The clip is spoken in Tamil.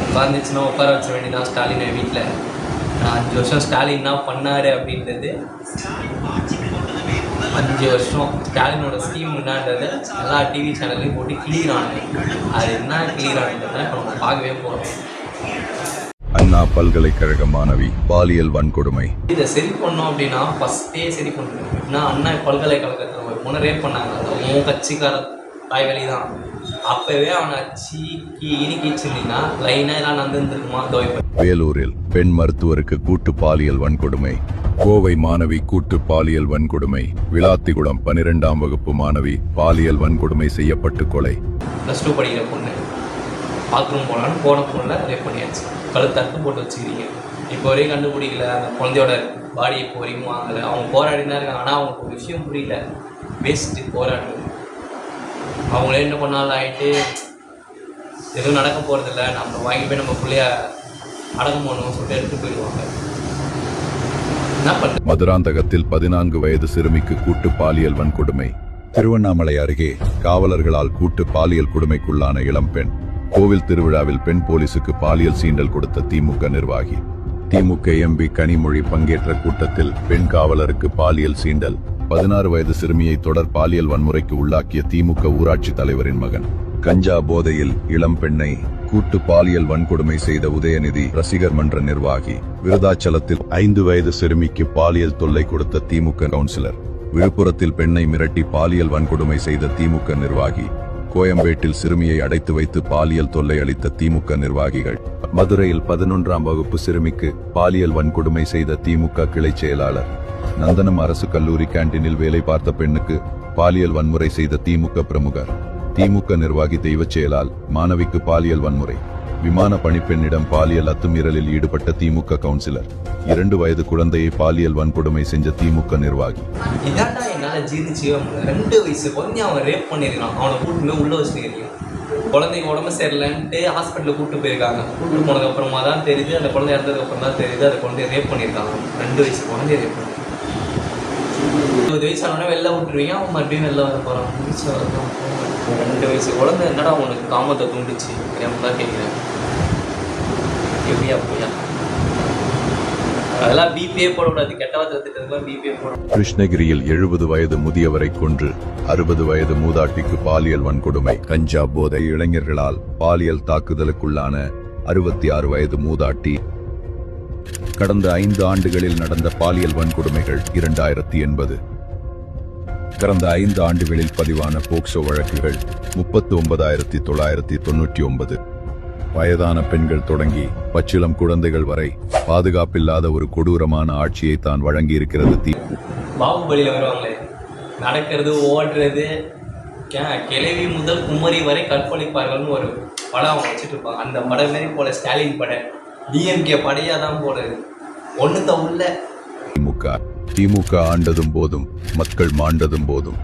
உட்காந்துச்சுன்னா உட்கார வச்ச வேண்டியதான் ஸ்டாலினை வீட்டில். 5 வருஷம் ஸ்டாலின் என்ன பண்ணார் அப்படின்றது, 5 வருஷம் ஸ்டாலினோட ஸ்கீம் என்னன்றது எல்லா டிவி சேனல்லையும் போட்டு கிளியரானு. அது என்ன கிளியரானதை இப்போ நம்ம பார்க்கவே போகிறோம். அண்ணா பல்கலைக்கழக மாணவி பாலியல் வன்கொடுமை. இதை சரி பண்ணோம் அப்படின்னா ஃபஸ்ட்டே சரி பண்ணுறோம். ஏன்னா அண்ணா பல்கலைக்கழகத்தில் ஒரு பொண்ணு ரேப் பண்ணாங்க. அவன் கட்சிக்கார தாய்வழி தான். அப்பவே அவனை இனிக்கிச்சிருந்தீங்கன்னா லைனாக எல்லாம் நடந்துருக்குமா துவைப்பேன். வேலூரில் பெண் மருத்துவருக்கு கூட்டு பாலியல் வன்கொடுமை. கோவை மாணவி கூட்டு பாலியல் வன்கொடுமை. விளாத்திகுளம் 12ஆம் வகுப்பு மாணவி பாலியல் வன்கொடுமை செய்யப்பட்டு கொலை. +2 படிக்கிற பொண்ணு பாத்ரூம் போனாலும் போன பொண்ணில் ரேப் பண்ணியாச்சு. கழுத்தறுத்து போட்டு வச்சுக்கிறீங்க. இப்போ வரையும் கண்டுபிடிக்கல. அந்த குழந்தையோட பாடி இப்போ வரைக்கும் வாங்கலை. அவங்க போராடி தான் இருக்காங்க. ஆனால் அவங்களுக்கு ஒரு விஷயம் புரியல. வேஸ்ட்டு போராடுறது. அவங்களே என்ன பண்ணாலும் ஆகிட்டு எதுவும் நடக்க போகிறதில்ல, நம்ம வாங்கி போய் நம்ம பிள்ளைய அடக்கம் பண்ணணும் சொல்லிட்டு எடுத்து போயிடுவாங்க. என்ன பண்ண மதுராந்தகத்தில் 14 வயது சிறுமிக்கு கூட்டு பாலியல் வன்கொடுமை. திருவண்ணாமலை அருகே காவலர்களால் கூட்டு பாலியல் கொடுமைக்குள்ளான இளம்பெண். கோவில் திருவிழாவில் பெண் போலீசுக்கு பாலியல் சீண்டல் கொடுத்த திமுக நிர்வாகி. திமுக எம்பி கனிமொழி பங்கேற்ற கூட்டத்தில் பெண் காவலருக்கு பாலியல் சீண்டல். 16 வயது சிறுமியை தொடர் பாலியல் வன்முறைக்கு உள்ளாக்கிய திமுக ஊராட்சி தலைவரின் மகன். கஞ்சா போதையில் இளம் பெண்ணை கூட்டு பாலியல் வன்கொடுமை செய்த உதயநிதி ரசிகர் மன்ற நிர்வாகி. விருதாச்சலத்தில் 5 வயது சிறுமிக்கு பாலியல் தொல்லை கொடுத்த திமுக கவுன்சிலர். விழுப்புரத்தில் பெண்ணை மிரட்டி பாலியல் வன்கொடுமை செய்த திமுக நிர்வாகி. கோயம்பேட்டில் சிறுமியை அடைத்து வைத்து பாலியல் தொல்லை அளித்த திமுக நிர்வாகிகள். மதுரையில் 11ஆம் வகுப்பு சிறுமிக்கு பாலியல் வன்கொடுமை செய்த திமுக கிளை செயலாளர். நந்தனம் அரசு கல்லூரி கேண்டீனில் வேலை பார்த்த பெண்ணுக்கு பாலியல் வன்முறை செய்த திமுக பிரமுகர். திமுக நிர்வாகி தெய்வச் செயலால் மாணவிக்கு பாலியல் வன்முறை. விமான பணிப்பெண்ணிடம் பாலியல் அத்துமீறலில் ஈடுபட்ட திமுக கவுன்சிலர். 2 வயது குழந்தையை பாலியல் வன்கொடுமை செஞ்ச திமுக நிர்வாகி. இதாண்டா என்னால ஜீர்ணிச்சிக்கவே முடியல. 2 வயசு குழந்தை அவன் ரேப் பண்ணிருக்கான். அவனை கூட்டுமே உள்ள வச்சுருக்கீங்க. குழந்தைக்கு உடம்பு சரியில்லைன்ட்டு ஹாஸ்பிட்டலில் கூப்பிட்டு போயிருக்காங்க. கூப்பிட்டு போனதுக்கு அப்புறமா தான் தெரியுது, அந்த குழந்தை இறந்ததுக்கு அப்புறம் தான் தெரியுது அந்த குழந்தைய ரேப் பண்ணியிருக்காங்க. 2 வயசு குழந்தைய ரேப் பண்ணி 20 வயசு ஆனோடனே வெளில விட்டுருவீங்க. அவன் மறுபடியும் வெளில வர போகிறான். 2 வயசு குழந்தை என்னடா உனக்கு காமத்தை தூண்டுச்சு தான் கேட்குறேன். எப்படியா போயா அதெல்லாம் பிபிஏ போடக்கூடாது. கெட்ட வார்த்தை திட்டத்துக்குலாம் பிபிஏ போட. கிருஷ்ணகிரியில் 70 வயது முதியவரை கொன்று 60 வயது மூதாட்டிக்கு பாலியல் வன்கொடுமை. கஞ்சா போதை இளைஞர்களால் பாலியல் தாக்குதலுக்குள்ளான 66 வயது மூதாட்டி. கடந்த 5 ஆண்டுகளில் நடந்த பாலியல் வன்கொடுமைகள் 2080. கடந்த 5 ஆண்டுகளில் பதிவான போக்சோ வழக்குகள் 39,999. வயதான பெண்கள் தொடங்கி பச்சிளம் குழந்தைகள் வரை பாதுகாப்பில்லாத ஒரு கொடூரமான ஆட்சியை தான் வழங்கியிருக்கிறது. பாகுபலியில் வருவாங்களே, நடக்கிறது ஓடுறது, கிளவி முதல் குமரி வரை கற்பழிப்பார்கள்னு ஒரு படம் அவங்க வச்சுட்டு இருப்பாங்க. அந்த படம் மாரி போல ஸ்டாலின் படம் டிஎம்கே படையாக தான் போடுறது. ஒன்றுத்த உள்ள திமுக ஆண்டதும் போதும், மக்கள் மாண்டதும் போதும்.